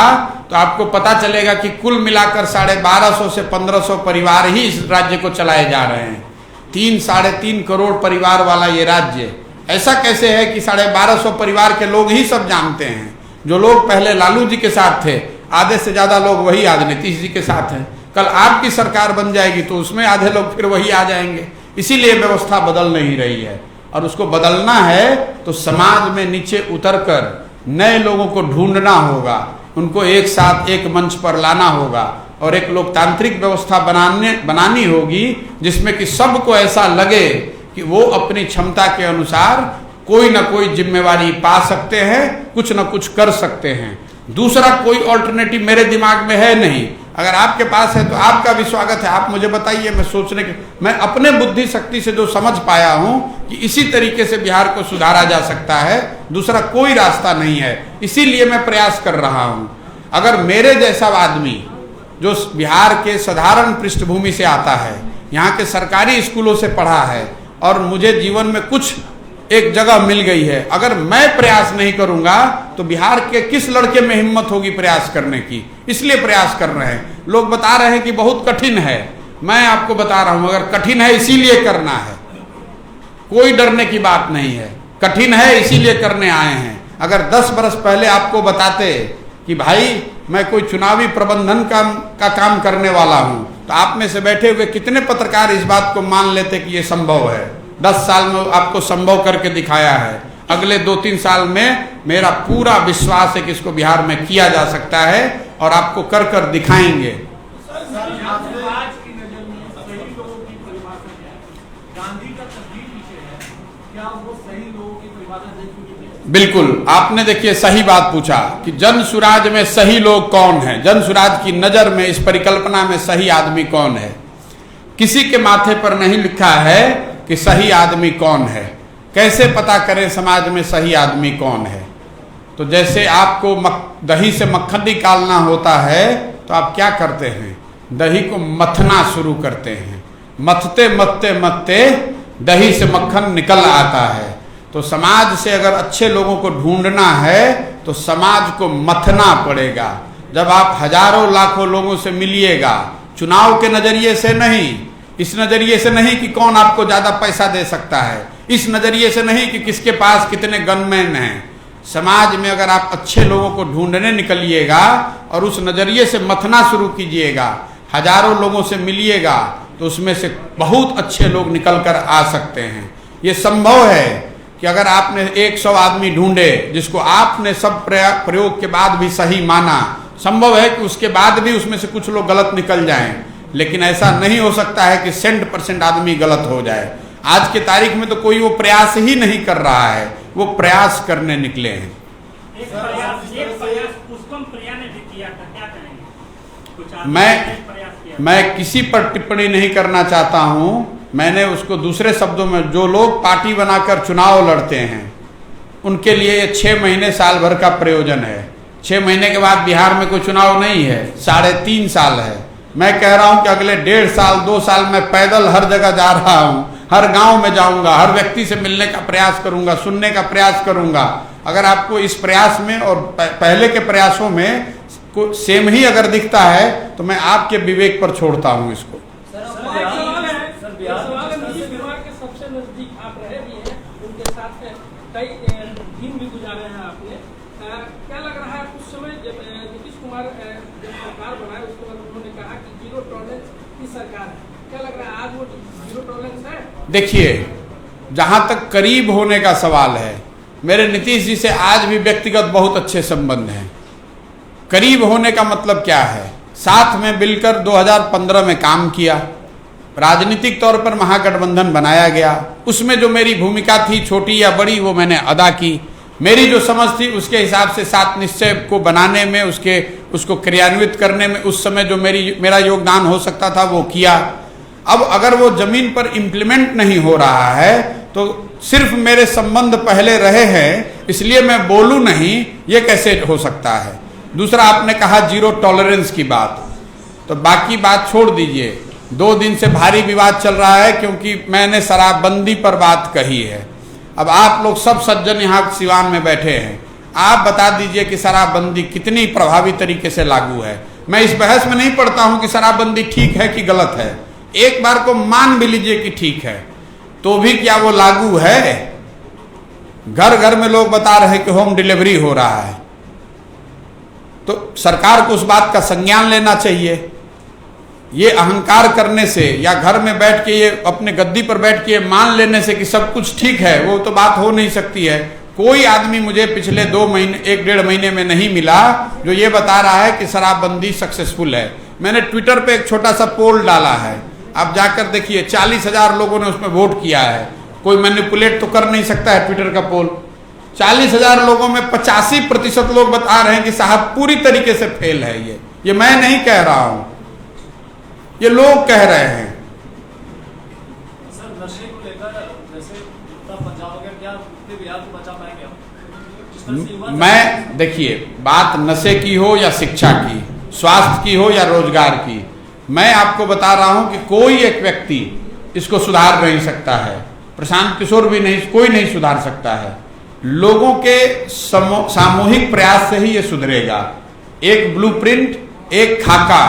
तो आपको पता चलेगा कि कुल मिलाकर 1250 से 1500 परिवार ही इस राज्य को चलाए जा रहे हैं। 3-3.5 करोड़ परिवार वाला ये राज्य ऐसा कैसे है कि 1250 परिवार के लोग ही सब जानते हैं? जो लोग पहले लालू जी के साथ थे, आधे से ज्यादा लोग वही आज नीतीश जी के साथ हैं। कल आपकी सरकार बन जाएगी तो उसमें आधे लोग फिर वही आ जाएंगे। इसीलिए व्यवस्था बदल नहीं रही है, और उसको बदलना है तो समाज में नीचे उतरकर नए लोगों को ढूंढना होगा, उनको एक साथ एक मंच पर लाना होगा और एक लोकतांत्रिक व्यवस्था बनानी होगी जिसमें कि सबको ऐसा लगे कि वो अपनी क्षमता के अनुसार कोई ना कोई जिम्मेवारी पा सकते हैं, कुछ ना कुछ कर सकते हैं। दूसरा कोई ऑल्टरनेटिव मेरे दिमाग में है नहीं। अगर आपके पास है तो आपका भी स्वागत है, आप मुझे बताइए। मैं अपने बुद्धि शक्ति से जो समझ पाया हूं कि इसी तरीके से बिहार को सुधारा जा सकता है, दूसरा कोई रास्ता नहीं है, इसीलिए मैं प्रयास कर रहा हूं। अगर मेरे जैसा आदमी जो बिहार के साधारण पृष्ठभूमि से आता है, यहाँ के सरकारी स्कूलों से पढ़ा है और मुझे जीवन में कुछ एक जगह मिल गई है, अगर मैं प्रयास नहीं करूंगा तो बिहार के किस लड़के में हिम्मत होगी प्रयास करने की। इसलिए प्रयास कर रहे हैं। लोग बता रहे हैं कि बहुत कठिन है, मैं आपको बता रहा हूं अगर कठिन है इसीलिए करना है, कोई डरने की बात नहीं है। कठिन है इसीलिए करने आए हैं। अगर 10 बरस पहले आपको बताते कि भाई मैं कोई चुनावी प्रबंधन का काम करने वाला हूं, तो आप में से बैठे हुए कितने पत्रकार इस बात को मान लेते कि ये संभव है। 10 साल में आपको संभव करके दिखाया है। अगले 2-3 साल में मेरा पूरा विश्वास है कि इसको बिहार में किया जा सकता है और आपको कर कर दिखाएंगे। बिल्कुल, आपने देखिए सही बात पूछा कि जन सुराज में सही लोग कौन है, जन सुराज की नजर में इस परिकल्पना में सही आदमी कौन है। किसी के माथे पर नहीं लिखा है कि सही आदमी कौन है। कैसे पता करें समाज में सही आदमी कौन है? तो जैसे आपको दही से मक्खन निकालना होता है तो आप क्या करते हैं, दही को मथना शुरू करते हैं, मथते मथते मथते दही से मक्खन निकल आता है। तो समाज से अगर अच्छे लोगों को ढूंढना है तो समाज को मथना पड़ेगा। जब आप हजारों लाखों लोगों से मिलिएगा, चुनाव के नजरिए से नहीं, इस नजरिए से नहीं कि कौन आपको ज्यादा पैसा दे सकता है, इस नजरिए से नहीं कि किसके पास कितने गनमैन हैं। समाज में अगर आप अच्छे लोगों को ढूंढने निकलिएगा और उस नजरिए से मथना शुरू कीजिएगा, हजारों लोगों से मिलिएगा, तो उसमें से बहुत अच्छे लोग निकल कर आ सकते हैं। ये संभव है कि अगर आपने 100 आदमी ढूंढे जिसको आपने सब प्रयोग के बाद भी सही माना, संभव है कि उसके बाद भी उसमें से कुछ लोग गलत निकल जाएं, लेकिन ऐसा नहीं हो सकता है कि 100% आदमी गलत हो जाए। आज के तारीख में तो कोई वो प्रयास ही नहीं कर रहा है, वो प्रयास करने निकले हैं। मैं किसी पर टिप्पणी नहीं करना चाहता हूं। मैंने उसको दूसरे शब्दों में, जो लोग पार्टी बनाकर चुनाव लड़ते हैं उनके लिए ये 6 महीने साल भर का प्रयोजन है। 6 महीने के बाद बिहार में कोई चुनाव नहीं है, 3.5 साल है। मैं कह रहा हूं कि अगले 1.5 साल 2 साल मैं पैदल हर जगह जा रहा हूं, हर गांव में जाऊंगा, हर व्यक्ति से मिलने का प्रयास करूंगा, सुनने का प्रयास करूंगा। अगर आपको इस प्रयास में और पहले के प्रयासों में सेम ही अगर दिखता है तो मैं आपके विवेक पर छोड़ता हूं इसको। सबसे नजदीक आप रहे भी हैं, उनके साथ कई दिन भी गुजारे हैं आपने। क्या लग रहा है उस समय जब नीतीश कुमार जब सरकार बनाए उसके बाद उन्होंने कहा कि 0 टॉलरेंस की सरकार है, क्या लग रहा है आज वो 0 टॉलरेंस है? देखिए, जहां तक करीब होने का सवाल है, मेरे नीतीश जी से आज भी व्यक्तिगत बहुत अच्छे संबंध हैं। करीब होने का मतलब क्या है? साथ में मिलकर 2015 में काम किया, राजनीतिक तौर पर महागठबंधन बनाया गया, उसमें जो मेरी भूमिका थी छोटी या बड़ी वो मैंने अदा की। मेरी जो समझ थी उसके हिसाब से 7 निश्चय को बनाने में, उसको क्रियान्वित करने में उस समय जो मेरा योगदान हो सकता था वो किया। अब अगर वो जमीन पर इम्प्लीमेंट नहीं हो रहा है तो सिर्फ मेरे संबंध पहले रहे हैं इसलिए मैं बोलूं नहीं, ये कैसे हो सकता है? दूसरा, आपने कहा 0 टॉलरेंस की बात, तो बाकी बात छोड़ दीजिए। 2 दिन से भारी विवाद चल रहा है क्योंकि मैंने शराबबंदी पर बात कही है। अब आप लोग सब सज्जन यहाँ सिवान में बैठे हैं, आप बता दीजिए कि शराबबंदी कितनी प्रभावी तरीके से लागू है। मैं इस बहस में नहीं पढ़ता हूं कि शराबबंदी ठीक है कि गलत है। एक बार को मान भी लीजिए कि ठीक है, तो भी क्या वो लागू है? घर घर में लोग बता रहे हैं कि होम डिलीवरी हो रहा है, तो सरकार को उस बात का संज्ञान लेना चाहिए। ये अहंकार करने से या घर में बैठ के ये अपने गद्दी पर बैठ के ये मान लेने से कि सब कुछ ठीक है, वो तो बात हो नहीं सकती है। कोई आदमी मुझे पिछले 1.5 महीने में नहीं मिला जो ये बता रहा है कि शराबबंदी सक्सेसफुल है। मैंने ट्विटर पे एक छोटा सा पोल डाला है, आप जाकर देखिए, 40,000 लोगों ने उसमें वोट किया है। कोई मैनिपुलेट तो कर नहीं सकता है ट्विटर का पोल। 40,000 लोगों में 85% लोग बता रहे हैं कि साहब पूरी तरीके से फेल है। ये मैं नहीं कह रहा हूं, ये लोग कह रहे हैं। सर, नशे को लेकर जैसे बचाव हो गया, क्या बिहार को बचा पाएंगे आप? जिस तरह से युवा मैं देखिए, बात नशे की हो या शिक्षा की, स्वास्थ्य की हो या रोजगार की, मैं आपको बता रहा हूं कि कोई एक व्यक्ति इसको सुधार नहीं सकता है। प्रशांत किशोर भी नहीं, कोई नहीं सुधार सकता है। लोगों के सामूहिक प्रयास से ही ये सुधरेगा। एक ब्लूप्रिंट, एक खाका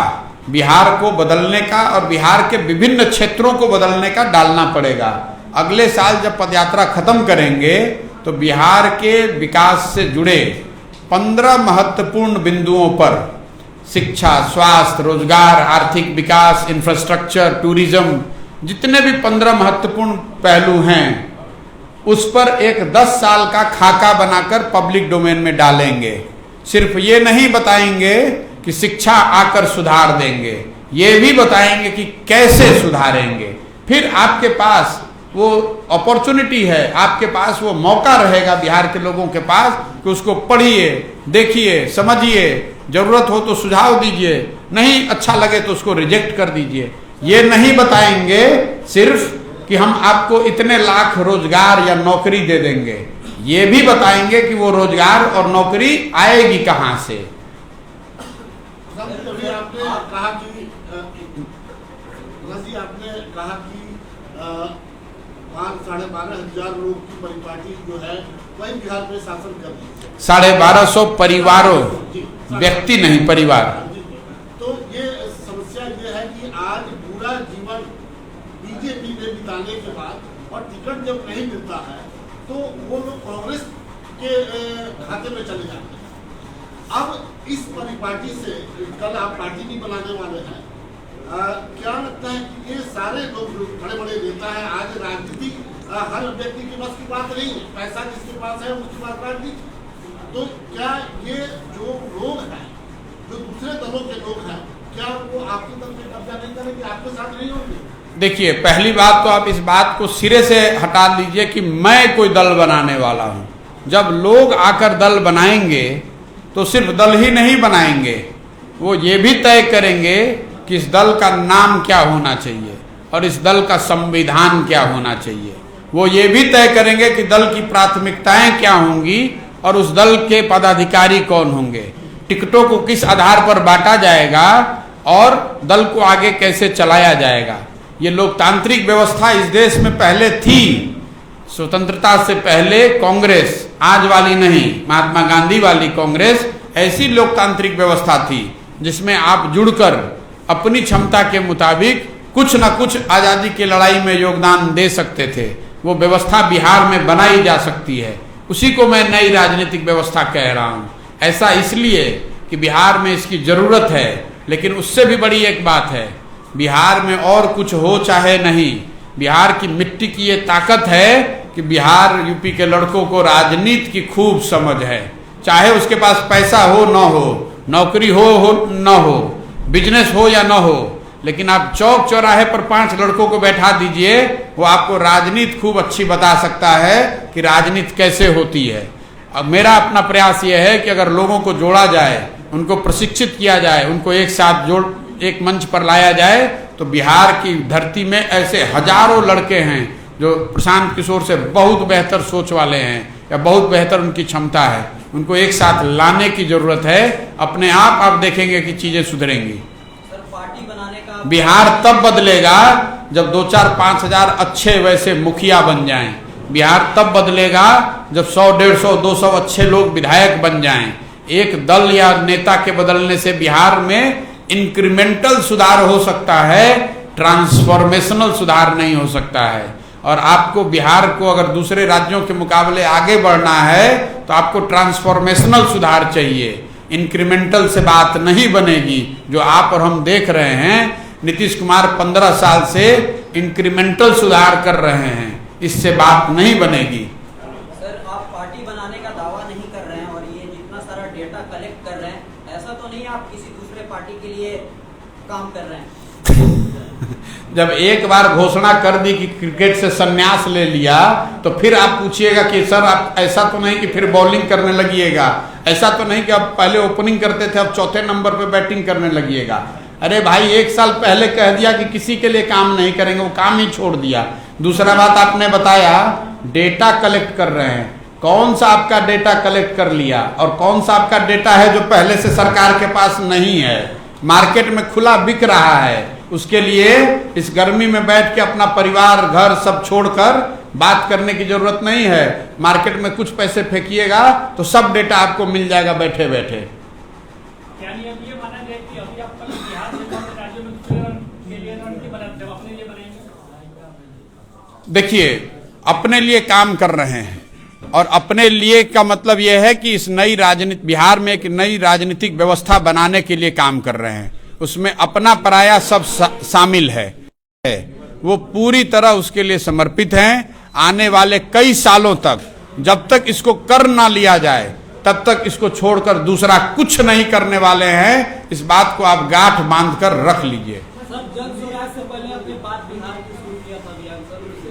बिहार को बदलने का और बिहार के विभिन्न क्षेत्रों को बदलने का डालना पड़ेगा। अगले साल जब पदयात्रा खत्म करेंगे तो बिहार के विकास से जुड़े 15 महत्वपूर्ण बिंदुओं पर, शिक्षा, स्वास्थ्य, रोजगार, आर्थिक विकास, इंफ्रास्ट्रक्चर, टूरिज्म, जितने भी 15 महत्वपूर्ण पहलू हैं, उस पर एक 10 साल का खाका बनाकर पब्लिक डोमेन में डालेंगे। सिर्फ ये नहीं बताएंगे कि शिक्षा आकर सुधार देंगे, ये भी बताएंगे कि कैसे सुधारेंगे। फिर आपके पास वो अपॉर्चुनिटी है, आपके पास वो मौका रहेगा बिहार के लोगों के पास कि उसको पढ़िए, देखिए, समझिए, जरूरत हो तो सुझाव दीजिए, नहीं अच्छा लगे तो उसको रिजेक्ट कर दीजिए। ये नहीं बताएंगे सिर्फ कि हम आपको इतने लाख रोजगार या नौकरी दे देंगे, ये भी बताएंगे कि वो रोजगार और नौकरी आएगी कहां से। आपने कहा कि आपने कहा कि 12,500 लोग की परिपाटी जो है वही बिहार में शासन कर रही है। 1250 परिवारों, व्यक्ति नहीं, परिवार। तो ये समस्या ये है कि आज पूरा जीवन बीजेपी में बिताने के बाद और टिकट जब नहीं मिलता है तो वो लोग कांग्रेस के खाते में चले जाते हैं। अब इस परिपाटी से कल आप पार्टी भी बनाने वाले हैं, क्या लगता है कि ये सारे लोग बड़े बड़े नेता हैं, आज राजनीति हर व्यक्ति के बस की बात नहीं है, पैसा जिसके पास है उसकी बात राजनीति। तो क्या ये जो लोग हैं, जो दूसरे दलों के लोग हैं, क्या वो आपकी तरफ से कब्जा नहीं करेंगे, आपके साथ नहीं होंगे? देखिए, पहली बात तो आप इस बात को सिरे से हटा लीजिए कि मैं कोई दल बनाने वाला हूं। जब लोग आकर दल बनाएंगे तो सिर्फ दल ही नहीं बनाएंगे, वो ये भी तय करेंगे कि इस दल का नाम क्या होना चाहिए और इस दल का संविधान क्या होना चाहिए। वो ये भी तय करेंगे कि दल की प्राथमिकताएं क्या होंगी और उस दल के पदाधिकारी कौन होंगे, टिकटों को किस आधार पर बांटा जाएगा और दल को आगे कैसे चलाया जाएगा। ये लोकतांत्रिक व्यवस्था इस देश में पहले थी, स्वतंत्रता से पहले कांग्रेस, आज वाली नहीं, महात्मा गांधी वाली कांग्रेस, ऐसी लोकतांत्रिक व्यवस्था थी जिसमें आप जुड़कर अपनी क्षमता के मुताबिक कुछ न कुछ आजादी की लड़ाई में योगदान दे सकते थे। वो व्यवस्था बिहार में बनाई जा सकती है, उसी को मैं नई राजनीतिक व्यवस्था कह रहा हूं। ऐसा इसलिए कि बिहार में इसकी जरूरत है, लेकिन उससे भी बड़ी एक बात है, बिहार में और कुछ हो चाहे नहीं, बिहार की मिट्टी की ये ताकत है कि बिहार यूपी के लड़कों को राजनीति की खूब समझ है। चाहे उसके पास पैसा हो न हो, नौकरी हो न हो, बिजनेस हो या न हो, लेकिन आप चौक चौराहे पर 5 लड़कों को बैठा दीजिए, वो आपको राजनीति खूब अच्छी बता सकता है कि राजनीति कैसे होती है। अब मेरा अपना प्रयास ये है कि अगर लोगों को जोड़ा जाए, उनको प्रशिक्षित किया जाए, उनको एक साथ एक मंच पर लाया जाए, तो बिहार की धरती में ऐसे हजारों लड़के हैं जो प्रशांत किशोर से बहुत बेहतर सोच वाले हैं या बहुत बेहतर उनकी क्षमता है। उनको एक साथ लाने की जरूरत है। अपने आप देखेंगे कि चीजें सुधरेंगी। सर, पार्टी बनाने का बिहार तब बदलेगा जब 2-4-5 हजार अच्छे वैसे मुखिया बन जाएं। बिहार तब बदलेगा जब 100, 150, 200 अच्छे लोग विधायक बन जाएं। एक दल या नेता के बदलने से बिहार में इंक्रीमेंटल सुधार हो सकता है, ट्रांसफॉर्मेशनल सुधार नहीं हो सकता है। और आपको बिहार को अगर दूसरे राज्यों के मुकाबले आगे बढ़ना है तो आपको ट्रांसफॉर्मेशनल सुधार चाहिए, इंक्रीमेंटल से बात नहीं बनेगी। जो आप और हम देख रहे हैं, नीतीश कुमार 15 साल से इंक्रीमेंटल सुधार कर रहे हैं, इससे बात नहीं बनेगी। सर, आप पार्टी बनाने का दावा नहीं कर रहे हैं और ये जितना सारा डेटा कलेक्ट कर रहे हैं, ऐसा तो नहीं आप किसी दूसरे पार्टी के लिए काम कर रहे हैं? जब एक बार घोषणा कर दी कि क्रिकेट से संन्यास ले लिया, तो फिर आप पूछिएगा कि सर आप ऐसा तो नहीं कि फिर बॉलिंग करने लगिएगा, ऐसा तो नहीं कि अब पहले ओपनिंग करते थे अब चौथे नंबर पे बैटिंग करने लगिएगा। अरे भाई 1 साल पहले कह दिया कि किसी के लिए काम नहीं करेंगे, वो काम ही छोड़ दिया। दूसरा बात आपने बताया डेटा कलेक्ट कर रहे हैं, कौन सा आपका डेटा कलेक्ट कर लिया और कौन सा आपका डेटा है जो पहले से सरकार के पास नहीं है, मार्केट में खुला बिक रहा है। उसके लिए इस गर्मी में बैठ के अपना परिवार घर सब छोड़कर बात करने की जरूरत नहीं है। मार्केट में कुछ पैसे फेंकिएगा तो सब डेटा आपको मिल जाएगा बैठे बैठे। यानी अब ये माना जाए कि अभी आप कल बिहार जैसे राज्यों में दूसरे रन के लिए रणनीति बनाते हैं, अपने लिए बनाएंगे? देखिए, अपने लिए काम कर रहे हैं और अपने लिए का मतलब यह है कि इस नई राजनीति, बिहार में एक नई राजनीतिक व्यवस्था बनाने के लिए काम कर रहे हैं। उसमें अपना पराया सब शामिल है। वो पूरी तरह उसके लिए समर्पित हैं। आने वाले कई सालों तक जब तक इसको कर ना लिया जाए तब तक इसको छोड़कर दूसरा कुछ नहीं करने वाले हैं। इस बात को आप गांठ बांधकर रख लीजिए। सब जन स्वराज से पहले अपनी बात बिहार की शुरू किया था अभियान, सर उसे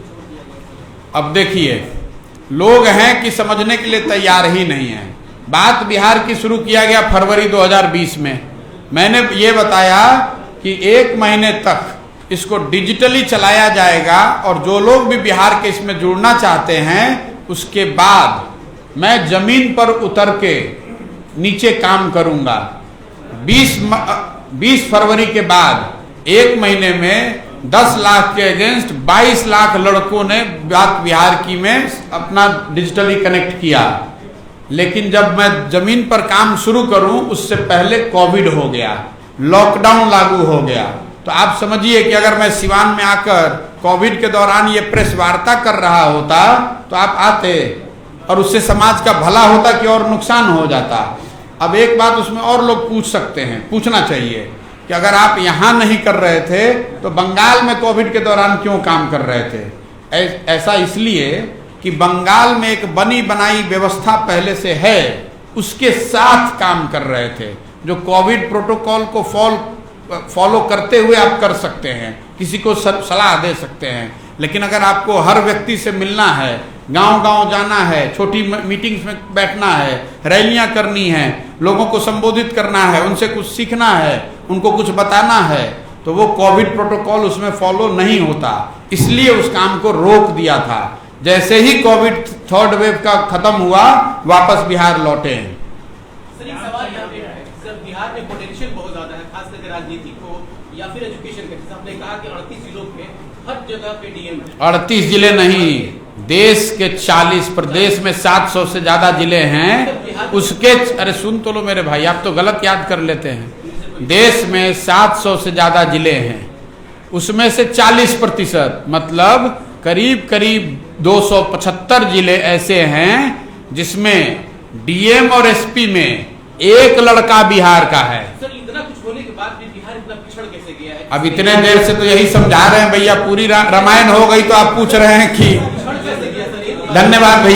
छोड़ दिया गया। अब देखिए, लोग हैं कि समझने के लिए तैयार ही नहीं है। बात बिहार की शुरू किया गया फरवरी 2020 में। मैंने ये बताया कि 1 महीने तक इसको डिजिटली चलाया जाएगा और जो लोग भी बिहार के इसमें जुड़ना चाहते हैं उसके बाद मैं जमीन पर उतर के नीचे काम करूंगा। 20 फरवरी के बाद 1 महीने में 10 लाख के अगेंस्ट 22 लाख लड़कों ने बात बिहार की में अपना डिजिटली कनेक्ट किया। लेकिन जब मैं जमीन पर काम शुरू करूं उससे पहले कोविड हो गया, लॉकडाउन लागू हो गया। तो आप समझिए कि अगर मैं सिवान में आकर कोविड के दौरान ये प्रेस वार्ता कर रहा होता तो आप आते और उससे समाज का भला होता कि और नुकसान हो जाता। अब एक बात उसमें और लोग पूछ सकते हैं, पूछना चाहिए कि अगर आप यहाँ नहीं कर रहे थे तो बंगाल में कोविड के दौरान क्यों काम कर रहे थे? ऐसा इसलिए कि बंगाल में एक बनी बनाई व्यवस्था पहले से है, उसके साथ काम कर रहे थे। जो कोविड प्रोटोकॉल को फॉलो करते हुए आप कर सकते हैं, किसी को सलाह दे सकते हैं। लेकिन अगर आपको हर व्यक्ति से मिलना है, गांव-गांव जाना है, छोटी मीटिंग्स में बैठना है, रैलियां करनी है, लोगों को संबोधित करना है, उनसे कुछ सीखना है, उनको कुछ बताना है, तो वो कोविड प्रोटोकॉल उसमें फॉलो नहीं होता। इसलिए उस काम को रोक दिया था। जैसे ही कोविड 3rd वेव का खत्म हुआ वापस बिहार लौटे हैं। सर एक सवाल यहाँ पे है, सर बिहार में पोटेंशियल बहुत ज्यादा है, खास करके राजनीति को या फिर एजुकेशन के। आपने कहा कि 38 जिलों पे हर जगह पे डीएम है। 38 जिले नहीं, देश के 40 प्रदेश में 700 से ज्यादा जिले हैं। उसके अरे सुन तो लो मेरे भाई, आप तो गलत याद कर लेते हैं। देश में 700 से ज्यादा जिले हैं, उसमें से 40% मतलब करीब करीब 275 जिले ऐसे हैं जिसमें डीएम और एसपी में एक लड़का बिहार का है। सर इतना कुछ होने के बाद भी बिहार इतना पिछड़ कैसे गया है? अब इतने देर से तो यही समझा रहे हैं भैया, पूरी रामायण हो गई तो आप पूछ रहे हैं कि। पिछड़ कैसे गया सर? धन्यवाद भैया।